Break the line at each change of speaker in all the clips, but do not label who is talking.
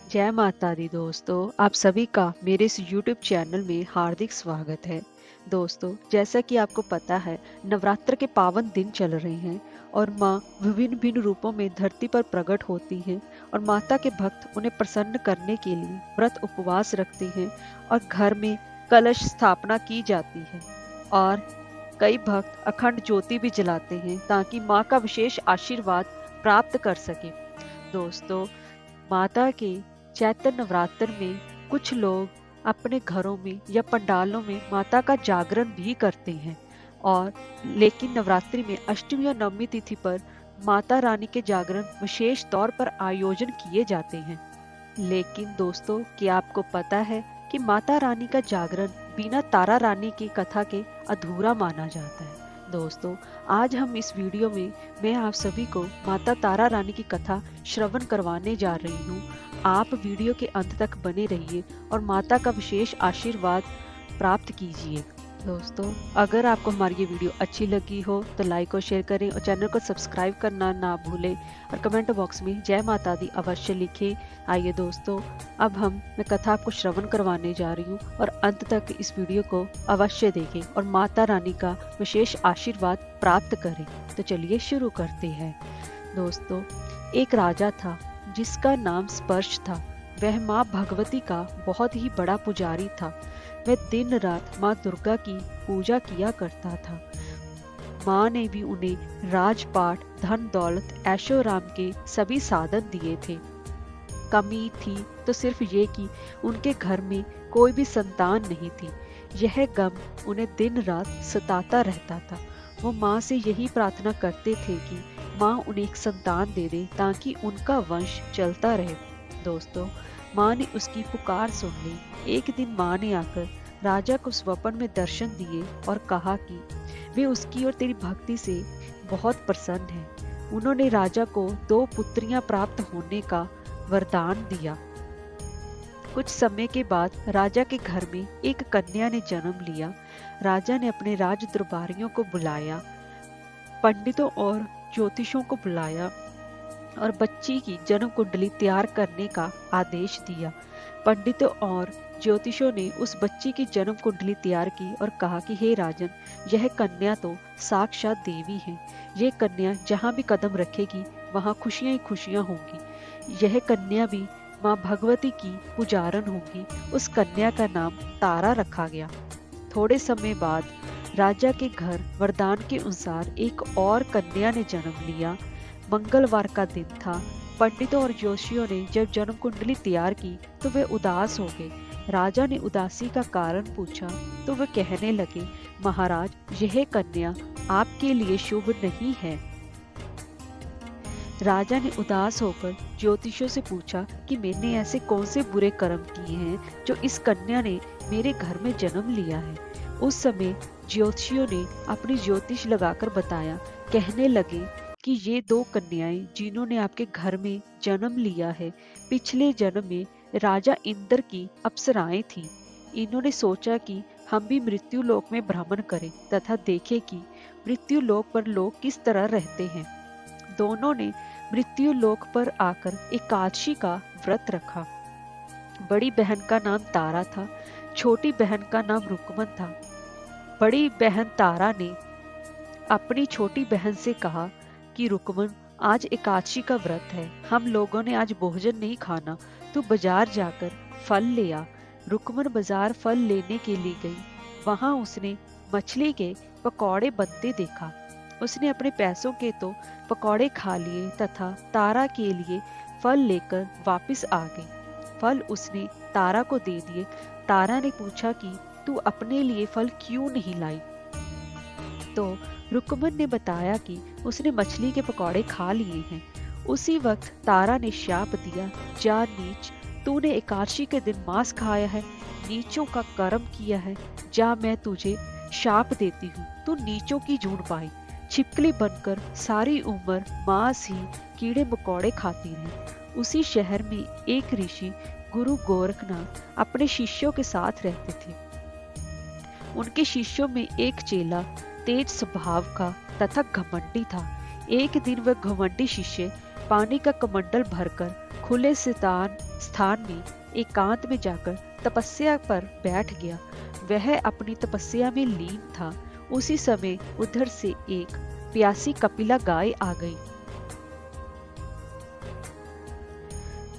जय माता दी दोस्तों, आप सभी का मेरे इस YouTube चैनल में हार्दिक स्वागत है। दोस्तों, जैसा कि आपको पता है, नवरात्र के पावन दिन चल रहे हैं और माँ विभिन्न भिन्न रूपों में धरती पर प्रकट होती हैं और माता के भक्त उन्हें प्रसन्न करने के लिए व्रत उपवास रखते हैं और घर में कलश स्थापना की जाती है और कई भक्त अखंड ज्योति भी जलाते हैं ताकि माँ का विशेष आशीर्वाद प्राप्त कर सके। दोस्तों, माता के चैत्र नवरात्र में कुछ लोग अपने घरों में या पंडालों में माता का जागरण भी करते हैं और लेकिन नवरात्रि में अष्टमी और नवमी तिथि पर माता रानी के जागरण विशेष तौर पर आयोजन किए जाते हैं। लेकिन दोस्तों, क्या आपको पता है कि माता रानी का जागरण बिना तारा रानी की कथा के अधूरा माना जाता है। दोस्तों, आज हम इस वीडियो में मैं आप सभी को माता तारा रानी की कथा श्रवण करवाने जा रही हूँ। आप वीडियो के अंत तक बने रहिए और माता का विशेष आशीर्वाद प्राप्त कीजिए। दोस्तों, अगर आपको हमारी ये वीडियो अच्छी लगी हो तो लाइक और शेयर करें और चैनल को सब्सक्राइब करना ना भूलें और कमेंट बॉक्स में जय माता दी अवश्य लिखें। आइए दोस्तों, अब मैं कथा आपको श्रवण करवाने जा रही हूँ और अंत तक इस वीडियो को अवश्य देखें और माता रानी का विशेष आशीर्वाद प्राप्त करें। तो चलिए शुरू करते हैं। दोस्तों, एक राजा था जिसका नाम स्पर्श था। वह माँ भगवती का बहुत ही बड़ा पुजारी था। वह दिन रात माँ दुर्गा की पूजा किया करता था। माँ ने भी उन्हें राजपाट, धन दौलत, ऐशो आराम के सभी साधन दिए थे। कमी थी तो सिर्फ ये कि उनके घर में कोई भी संतान नहीं थी। यह गम उन्हें दिन रात सताता रहता था। वो माँ से यही प्रार्थना करते थे कि माँ उन्हें एक संतान दे दे ताकि उनका वंश चलता रहे। दोस्तों, माँ ने उसकी पुकार सुन ली। एक दिन माँ ने आकर राजा को स्वप्न में दर्शन दिए और कहा कि वे उसकी और तेरी भक्ति से बहुत प्रसन्न हैं। उन्होंने राजा को 2 पुत्रियां प्राप्त होने का वरदान दिया। कुछ समय के बाद राजा के घर में एक कन्या ने जन्म लिया। राजा ने अपने राज दरबारियों को बुलाया, पंडितों और ज्योतिषों को बुलाया और बच्ची की जन्म कुंडली तैयार करने का आदेश दिया। पंडितों और ज्योतिषों ने उस बच्ची की जन्म कुंडली तैयार की और कहा कि हे राजन, यह कन्या तो साक्षात देवी है। यह कन्या जहाँ भी कदम रखेगी वहाँ खुशियां ही खुशियां होंगी। यह कन्या भी माँ भगवती की पुजारन होगी। उस कन्या का नाम तारा रखा गया। थोड़े समय बाद राजा के घर वरदान के अनुसार एक और कन्या ने जन्म लिया। मंगलवार का दिन था। पंडितों और ज्योतिषियों ने जब जन्म कुंडली तैयार की तो वे उदास हो गए। राजा ने उदासी का कारण पूछा तो वे कहने लगे, महाराज, यह कन्या आपके लिए शुभ नहीं है। राजा ने उदास होकर ज्योतिषियों से पूछा कि मैंने ऐसे कौन से बुरे कर्म किए हैं जो इस कन्या ने मेरे घर में जन्म लिया है। उस समय ज्योतिषियों ने अपनी ज्योतिष लगाकर बताया। कहने लगे कि ये 2 कन्याएं जिन्होंने आपके घर में जन्म लिया है, पिछले जन्म में राजा इंद्र की अप्सराएं थीं। इन्होंने सोचा कि हम भी मृत्यु लोक में भ्रमण करें तथा देखें कि मृत्यु लोक पर लोग किस तरह रहते हैं। दोनों ने मृत्यु लोक पर आकर एकादशी का व्रत रखा। बड़ी बहन का नाम तारा था, छोटी बहन का नाम रुकमन था। बड़ी बहन तारा ने अपनी छोटी बहन से कहा कि रुकमन, आज एकादशी का व्रत है, हम लोगों ने आज भोजन नहीं खाना, तू बाजार जाकर फल ले आ। रुकमन बाजार फल लेने के लिए गई। वहां उसने मछली के पकौड़े बनते देखा। उसने अपने पैसों के तो पकौड़े खा लिए तथा तारा के लिए फल लेकर वापस आ गई। फल उसने तारा को दे दिए। तारा ने पूछा कि तू अपने लिए फल क्यों नहीं लाई? तो रुकमन ने बताया कि उसने मछली के पकौड़े खा लिए हैं। उसी वक्त तारा ने शाप दिया, जा नीच, तूने एकादशी के दिन मांस खाया है, नीचों का कर्म किया है। जा, मैं तुझे शाप देती हूँ, तू नीचों की जून पाई। छिपकली बनकर सारी उम्र मांस ही कीड़े मकोड़े खाती रही। उसी शहर में एक ऋषि गुरु गोरखनाथ अपने शिष्यों के साथ रहते थे। उनके शिष्यों में एक चेला तेज स्वभाव का तथा घमंडी था। एक दिन वह घमंडी शिष्य पानी का कमंडल भरकर खुले स्थान में एकांत में जाकर तपस्या पर बैठ गया। वह अपनी तपस्या में लीन था। उसी समय उधर से एक प्यासी कपिला गाय आ गई।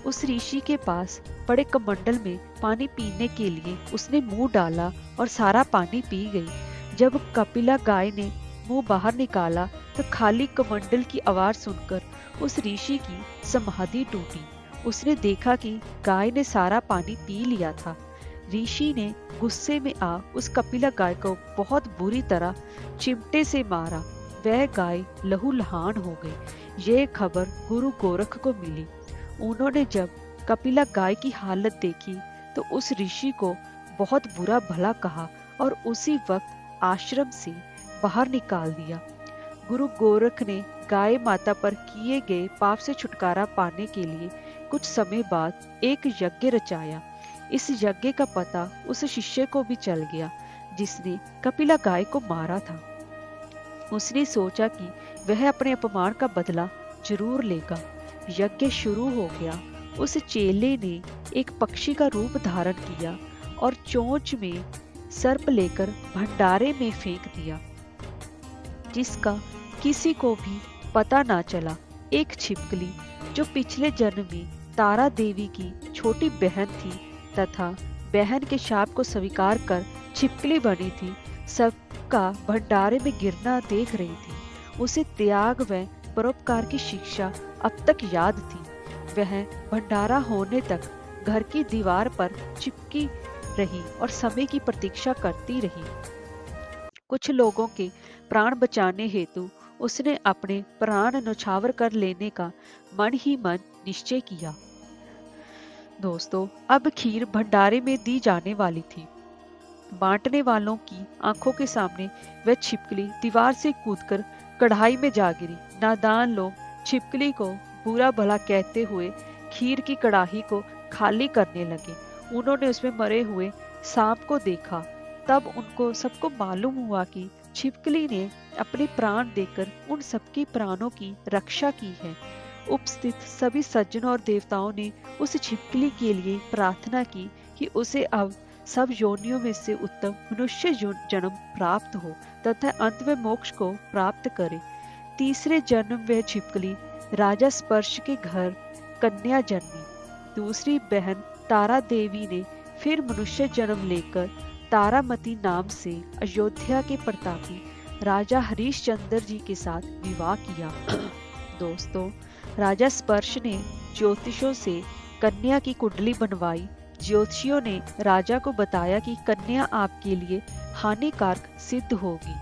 उस ऋषि के पास बड़े कमंडल में पानी पीने के लिए उसने मुंह डाला और सारा पानी पी गई। जब कपिला गाय ने मुंह बाहर निकाला तो खाली कमंडल की आवाज सुनकर उस ऋषि की समाधि टूटी। उसने देखा कि गाय ने सारा पानी पी लिया था। ऋषि ने गुस्से में आ उस कपिला गाय को बहुत बुरी तरह चिमटे से मारा। वह गाय लहूलुहान हो गई। यह खबर गुरु गोरख को मिली। उन्होंने जब कपिला गाय की हालत देखी तो उस ऋषि को बहुत बुरा भला कहा और उसी वक्त आश्रम से बाहर निकाल दिया। गुरु गोरख ने गाय माता पर किए गए पाप से छुटकारा पाने के लिए कुछ समय बाद एक यज्ञ रचाया। इस यज्ञ का पता उस शिष्य को भी चल गया जिसने कपिला गाय को मारा था। उसने सोचा कि वह अपने अपमान का बदला जरूर लेगा। यज्ञ शुरू हो गया। उस चेले ने एक पक्षी का रूप धारण किया और चोंच में सर्प लेकर भंडारे में फेंक दिया, जिसका किसी को भी पता ना चला। एक छिपकली जो पिछले जन्म में तारा देवी की छोटी बहन थी तथा बहन के शाप को स्वीकार कर छिपकली बनी थी, सबका भंडारे में गिरना देख रही थी। उसे त्याग व परोपकार की शिक्षा अब तक याद थी। वह भंडारा होने तक घर की दीवार पर चिपकी रही और समय की प्रतीक्षा करती रही। कुछ लोगों के प्राण बचाने हेतु उसने अपने प्राण न्यौछावर कर लेने का मन ही मन निश्चय किया। दोस्तों, अब खीर भंडारे में दी जाने वाली थी। बांटने वालों की आंखों के सामने वह छिपकली दीवार से कूदकर कढ़ाई में जा गिरी। नादान लोग छिपकली को बुरा भला कहते हुए खीर की कड़ाही को खाली करने लगे। उन्होंने उसमें मरे हुए सांप को देखा। तब उनको सबको मालूम हुआ कि छिपकली ने अपने प्राण देकर उन सबके प्राणों की रक्षा की है। उपस्थित सभी सज्जनों और देवताओं ने उस छिपकली के लिए प्रार्थना की कि उसे अब सब योनियों में से उत्तम मनुष्य जन्म प्राप्त हो तथा अंत में मोक्ष को प्राप्त करे। तीसरे जन्म वह छिपकली राजा स्पर्श के घर कन्या जन्मी। दूसरी बहन तारा देवी ने फिर मनुष्य जन्म लेकर तारामती नाम से अयोध्या के प्रतापी राजा हरिश्चंद्र जी के साथ विवाह किया। दोस्तों, राजा स्पर्श ने ज्योतिषों से कन्या की कुंडली बनवाई। ज्योतिषियों ने राजा को बताया कि कन्या आपके लिए हानिकारक सिद्ध होगी,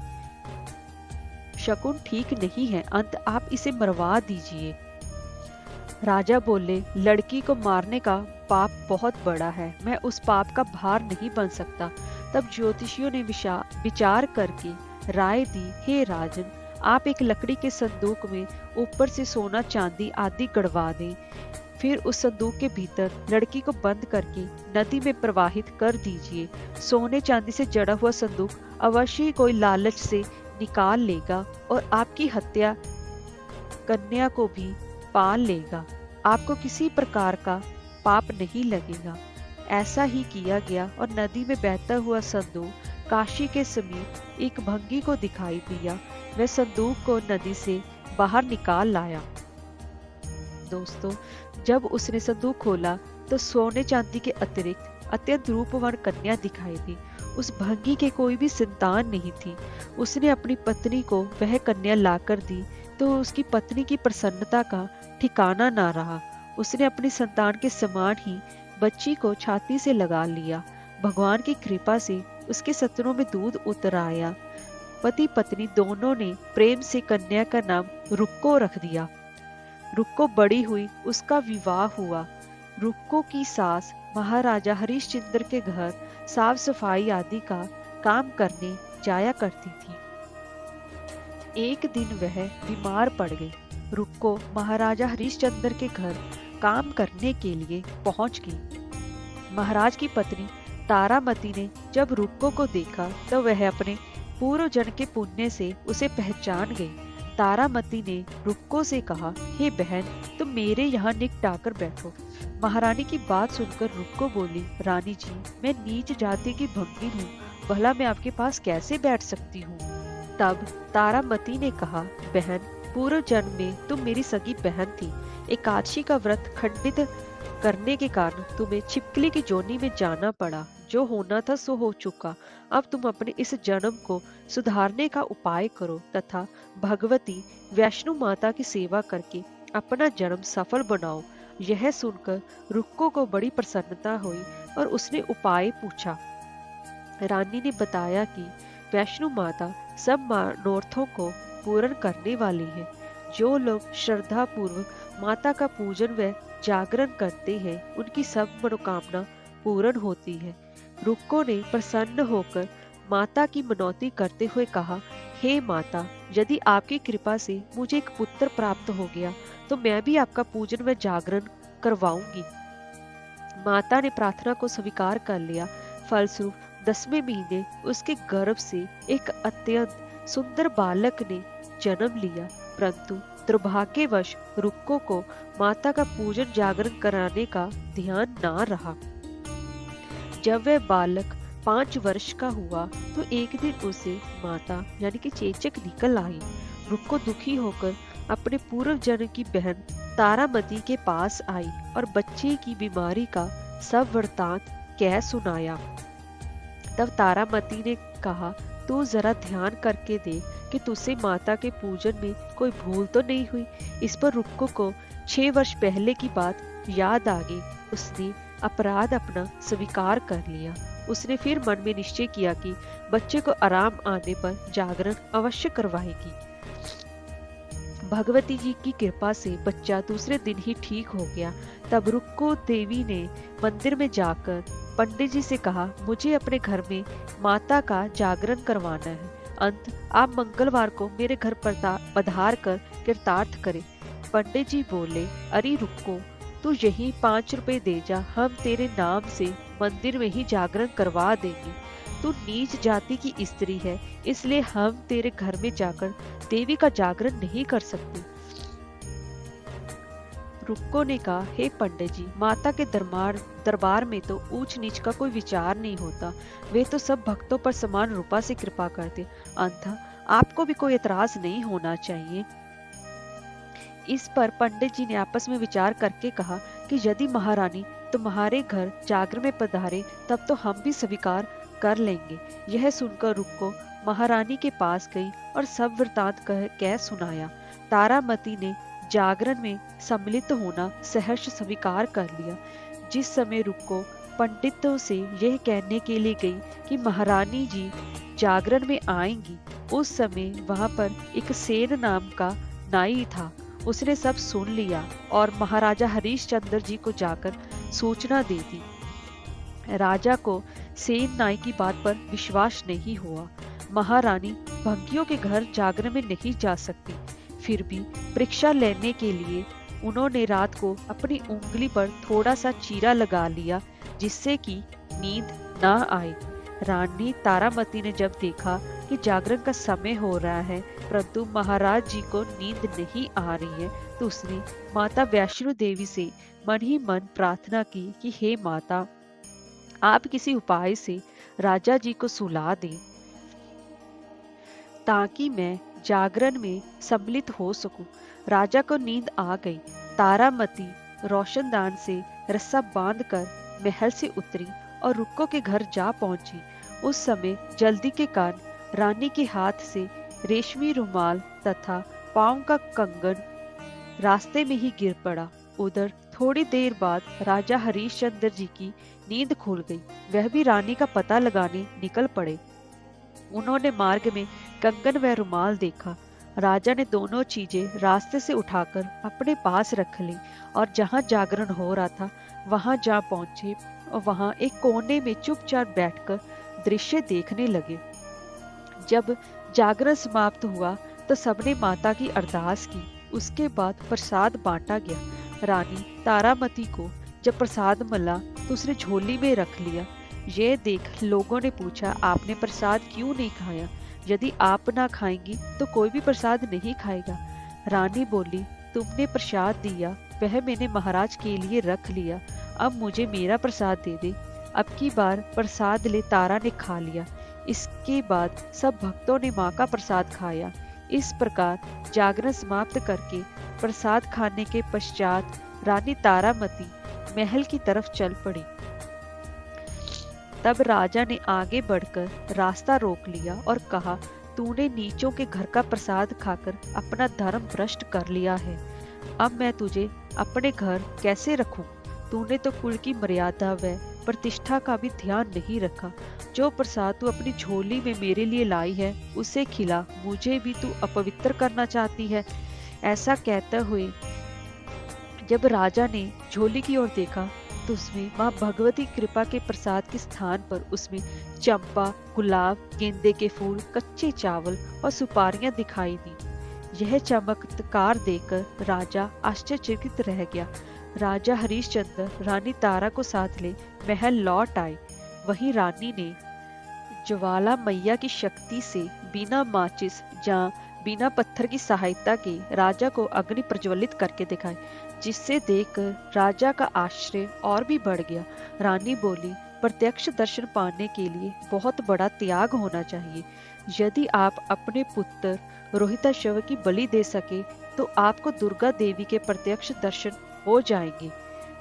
शकुन ठीक नहीं है, अंत आप इसे मरवा दीजिए। राजा बोले, लड़की को मारने का पाप बहुत बड़ा है, मैं उस पाप का भार नहीं बन सकता। तब ज्योतिषियों ने विचार करके राय दी, हे राजन, आप एक लकड़ी के संदूक में ऊपर से सोना चांदी आदि गड़वा दें। फिर उस संदूक के भीतर लड़की को बंद करके नदी में प्रवाहित कर दीजिए। सोने चांदी से जड़ा हुआ संदूक अवश्य ही कोई लालच से निकाल लेगा और आपकी हत्या कन्या को भी पाल लेगा। आपको किसी प्रकार का पाप नहीं लगेगा। ऐसा ही किया गया और नदी में बहता हुआ संदूक काशी के समीप एक भंगी को दिखाई दिया। वह संदूक को नदी से बाहर निकाल लाया। दोस्तों, जब उसने संदूक खोला तो सोने चांदी के अतिरिक्त अत्यंत रूपवान कन्या दिखाई दी। उस भंगी के कोई भी संतान नहीं थी। उसने अपनी पत्नी को वह कन्या लाकर दी तो उसकी पत्नी की प्रसन्नता का ठिकाना ना रहा। उसने अपनी संतान के समान ही बच्ची को छाती से लगा लिया। भगवान की कृपा से उसके सत्रों में दूध उतर आया। पति पत्नी दोनों ने प्रेम से कन्या का नाम रुक्को रख दिया। रुक्को बड़ी हुई, उसका विवाह हुआ। रुक्को की सास महाराजा हरिश्चंद्र के घर साफ सफाई आदि का काम करने जाया करती थी। एक दिन वह बीमार पड़ गई। रुक्को महाराजा हरिश्चंद्र के घर काम करने के लिए पहुंच गई। महाराज की पत्नी तारामती ने जब रुक्को को देखा तो वह अपने पूर्व जन्म के पुण्य से उसे पहचान गई। तारामती ने रुक्को से कहा, हे बहन, तुम मेरे यहाँ निकट आकर बैठो। महारानी की बात सुनकर रुक्को बोली, रानी जी, मैं नीच जाति की भंगी हूँ, भला मैं आपके पास कैसे बैठ सकती हूँ। तब तारामती ने कहा, बहन, पूर्व जन्म में तुम मेरी सगी बहन थी। एकादशी का व्रत खंडित करने के कारण तुम्हें छिपकली की जोनी में जाना पड़ा। जो होना था सो हो चुका। अब तुम अपने इस जन्म को सुधारने का उपाय करो तथा भगवती वैष्णो माता की सेवा करके अपना जन्म सफल बनाओ। यह सुनकर रुक्को को बड़ी प्रसन्नता हुई और उसने उपाय पूछा। रानी ने बताया कि वैष्णो माता सब मनोरथों को पूर्ण करने वाली है। जो लोग श्रद्धा पूर्वक माता का पूजन व जागरण करते हैं, उनकी सब मनोकामना पूर्ण होती है। रुक्को ने प्रसन्न होकर माता की मनौती करते हुए कहा, हे माता, यदि आपकी कृपा से मुझे एक पुत्र प्राप्त हो गया तो मैं भी आपका पूजन व जागरण करवाऊंगी। माता ने प्रार्थना को स्वीकार कर लिया। फलस्वरूप 10वें महीने उसके गर्भ से एक अत्यंत सुंदर बालक ने जन्म लिया। परंतु दुर्भाग्यवश रुक्को को माता का पूजन जागरण कराने का ध्यान ना रहा। जब वह बालक 5 वर्ष का हुआ तो एक दिन उसे माता यानी कि चेचक निकल आई। रुक्को दुखी होकर अपने पूर्व जन्म की बहन तारामती के पास आई और बच्चे की बीमारी का सब वृतांत कह सुनाया। तब तारामती ने कहा, तू जरा ध्यान करके देख कि तुझसे माता के पूजन में कोई भूल तो नहीं हुई। इस पर रुक्को को 6 वर्ष पहले की बात याद आ गई। उसने अपराध अपना स्वीकार कर लिया। उसने फिर मन में निश्चय किया कि बच्चे को आराम आने पर जागरण अवश्य करवाएगी। भगवती जी की कृपा से बच्चा दूसरे दिन ही ठीक हो गया। तब रुक्को देवी ने मंदिर में जाकर पंडित जी से कहा, मुझे अपने घर में माता का जागरण करवाना है। अंत आप मंगलवार को मेरे घर पधार कर कृतार्थ करें। पंडित जी बोले, अरे रुक्को, तू यही 5 रुपए दे जा, हम तेरे नाम से मंदिर में ही जागरण करवा देंगे। तू नीच जाति की स्त्री है, इसलिए हम तेरे घर में जाकर देवी का जागरण नहीं कर सकते। रुक्को ने कहा, हे पंडित जी, माता के दरबार में तो ऊंच नीच का कोई विचार नहीं होता। वे तो सब भक्तों पर समान रूपा से कृपा करते। अंततः आपको भी कोई एतराज नहीं होना चाहिए। इस पर पंडित जी ने आपस में विचार करके कहा कि यदि महारानी तुम्हारे घर जागरण में पधारे तब तो हम भी स्वीकार कर लेंगे। यह सुनकर रुक्को महारानी के पास गई और सब वृतांत कह सुनाया। तारामती ने जागरण में सम्मिलित होना सहर्ष स्वीकार कर लिया। जिस समय रुक्को पंडितों से यह कहने के लिए गई कि महारानी जी जागरण में आएंगी, उस समय वहां पर एक सेन नाम का नाई था। उसने सब सुन लिया और महाराजा हरिश्चंद्र जी को जाकर सूचना दे दी। राजा को सेन नाई की बात पर विश्वास नहीं हुआ। महारानी भंगियों के घर जागरण में नहीं जा सकती। फिर भी परीक्षा लेने के लिए उन्होंने रात को अपनी उंगली पर थोड़ा सा चीरा लगा लिया, जिससे कि नींद ना आए। रानी तारामती ने जब देखा कि जागरण का समय हो रहा है परंतु महाराज जी को नींद नहीं आ रही है, तो उसने माता वैष्णो देवी से मन ही मन प्रार्थना की कि हे माता, आप किसी उपाय से राजा जी को सुला दें ताकि मैं जागरण में सम्मिलित हो सकूं। राजा को नींद आ गई। तारामती रोशनदान से रस्सा बांधकर महल से उतरी और रुक्को के घर जा पहुंची। उस समय जल्दी के कारण रानी के हाथ से रेशमी रुमाल तथा पांव का कंगन रास्ते में ही गिर पड़ा। उधर थोड़ी देर बाद राजा हरिश्चंद्र जी की नींद खुल गई। वह भी रानी का पता लगाने निकल पड़े। उन्होंने मार्ग में कंगन व रुमाल देखा। राजा ने दोनों चीजें रास्ते से उठाकर अपने पास रख ली और जहां जागरण हो रहा था वहां जा पहुंचे और वहां एक कोने में चुपचाप बैठकर दृश्य देखने लगे। जब जागरण समाप्त हुआ तो सबने माता की अरदास की। उसके बाद प्रसाद बांटा गया। रानी तारामती को जब प्रसाद मिला तो उसने झोली में रख लिया। यह देख लोगों ने पूछा, आपने प्रसाद क्यों नहीं खाया? यदि आप ना खाएंगी तो कोई भी प्रसाद नहीं खाएगा। रानी बोली, तुमने प्रसाद दिया वह मैंने महाराज के लिए रख लिया, अब मुझे मेरा प्रसाद दे दे। अब की बार प्रसाद ले तारा ने खा लिया। इसके बाद सब भक्तों ने माँ का प्रसाद खाया। इस प्रकार जागरण समाप्त करके प्रसाद खाने के पश्चात रानी तारामती महल की तरफ चल पड़ी। तब राजा ने आगे बढ़कर रास्ता रोक लिया और कहा, तूने नीचों के घर का प्रसाद खाकर अपना धर्म भ्रष्ट कर लिया है। अब मैं तुझे अपने घर कैसे रखूं? तूने तो कुल की मर्यादा व प्रतिष्ठा का भी ध्यान नहीं रखा। जो प्रसाद तू अपनी झोली में मेरे लिए लाई है उसे खिला, मुझे भी तू अपवित्र करना चाहती है। ऐसा कहते हुए जब राजा ने झोली की ओर देखा तो उसमें माँ भगवती कृपा के प्रसाद के स्थान पर उसमें चंपा, गुलाब, गेंदे के फूल, कच्चे चावल और सुपारियां दिखाई दी। यह चमत्कार देखकर राजा आश्चर्यचकित रह गया। राजा हरिश्चंद्र रानी तारा को साथ ले महल लौट आए। वहीं रानी ने ज्वाला मैया की शक्ति से बिना माचिस या बिना पत्थर की सहायता के राजा को अग्नि प्रज्वलित करके दिखाई, जिससे देखकर राजा का आश्चर्य और भी बढ़ गया। रानी बोली, प्रत्यक्ष दर्शन पाने के लिए बहुत बड़ा त्याग होना चाहिए। यदि आप अपने पुत्र रोहिताश्व की बलि दे सके तो आपको दुर्गा देवी के प्रत्यक्ष दर्शन हो जाएंगे।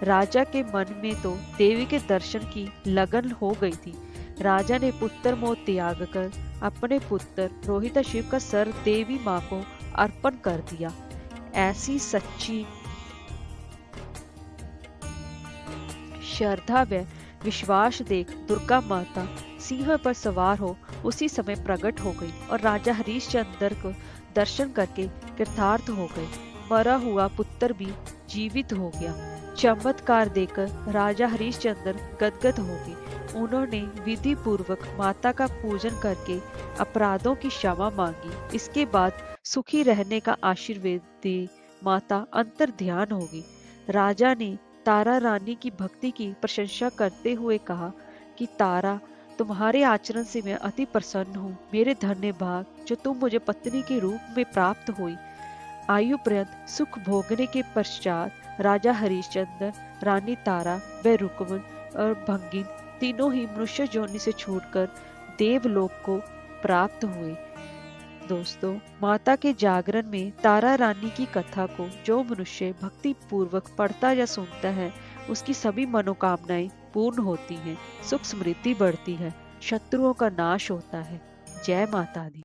राजा के मन में तो देवी के दर्शन की लगन हो गई थी। राजा ने पुत्र मोह त्याग कर अपने पुत्र रोहिताशिव का सर देवी माँ को अर्पण कर दिया। ऐसी सच्ची श्रद्धा व विश्वास देख दुर्गा माता सिंह पर सवार हो उसी समय प्रकट हो गई और राजा हरिश्चंद्र को दर्शन करके कृतार्थ हो गए। मरा हुआ पुत्र भी जीवित हो गया। चमत्कार देखकर राजा हरिश्चंद्र गदगद हो गए। उन्होंने विधि पूर्वक माता का पूजन करके अपराधों की क्षमा मांगी। इसके बाद सुखी रहने का आशीर्वाद दे माता अंतर ध्यान होगी। राजा ने तारा रानी की भक्ति की प्रशंसा करते हुए कहा कि तारा, तुम्हारे आचरण से मैं अति प्रसन्न हूँ। मेरे धन्य भाग जो तुम मुझे पत्नी के रूप में प्राप्त हुई। आयु पर्यंत सुख भोगने के पश्चात राजा हरिश्चंद्र, रानी तारा व रुक्मन और भंगिन तीनों ही मनुष्य योनि से छूटकर देवलोक को प्राप्त हुए। दोस्तों, माता के जागरण में तारा रानी की कथा को जो मनुष्य भक्ति पूर्वक पढ़ता या सुनता है उसकी सभी मनोकामनाएं पूर्ण होती हैं, सुख समृद्धि बढ़ती है, शत्रुओं का नाश होता है। जय माता दी।